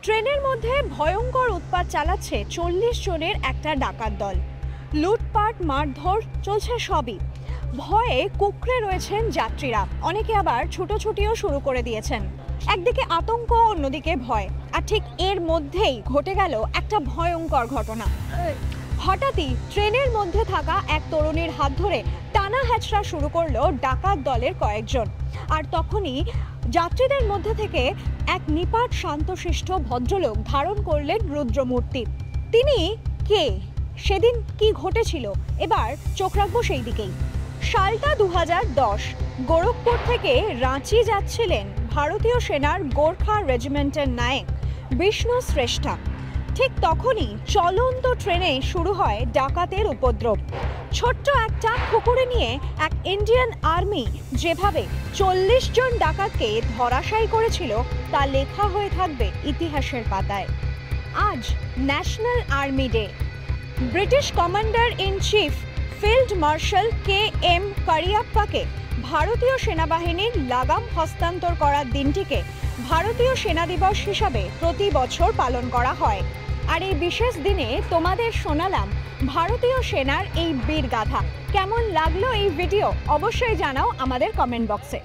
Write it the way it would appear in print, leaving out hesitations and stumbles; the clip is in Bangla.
ট্রেনের মধ্যে ভয়ঙ্কর উৎপাত চালাচ্ছে 40 জনের একটা ডাকাত দল। লুটপাট মারধর চলছে সবই। ভয়ে কুঁকড়ে রয়েছেন যাত্রীরা, অনেকে আবার ছুটোছুটিও শুরু করে দিয়েছেন। একদিকে আতঙ্ক, অন্যদিকে ভয়, আর ঠিক এর মধ্যেই ঘটে গেল একটা ভয়ঙ্কর ঘটনা। হঠাৎই ট্রেনের মধ্যে থাকা এক তরুণীর হাত ধরে টানা হেঁচড়া শুরু করলো ডাকাত দলের কয়েকজন। আর তখনই যাত্রীদের মধ্যে থেকে এক নিপাট শান্তশিষ্ট ভদ্রলোক ধারণ করলেন রুদ্রমূর্তি। তিনি কে, সেদিন কি ঘটেছিল, এবার চোখ রাখবো সেই দিকেই। সালটা 2010। গোরখপুর থেকে রাঁচি যাচ্ছিলেন ভারতীয় সেনার গোর্খা রেজিমেন্টের নায়ক বিষ্ণু শ্রেষ্ঠা। ঠিক তখনই চলন্ত ট্রেনে শুরু হয় ডাকাতের উপদ্রব। ছোট্ট একটা পুকুরে নিয়ে এক ইন্ডিয়ান আর্মি যেভাবে 40 জন ডাকাতকে ধরাশায়ী করেছিল তা লেখা হয়ে থাকবে ইতিহাসের পাতায়। আজ national army day. British commander in chief field marshal KM কারিয়াপ্পাকে ভারতীয় সেনাবাহিনীর লাগাম হস্তান্তর করার দিনটিকে ভারতীয় সেনা দিবস হিসাবে প্রতি বছর পালন করা হয়। আর এই বিশেষ দিনে তোমাদের শোনালাম ভারতীয় সেনার এই বীরগাথা। কেমন লাগলো এই ভিডিও অবশ্যই জানাও আমাদের কমেন্ট বক্সে।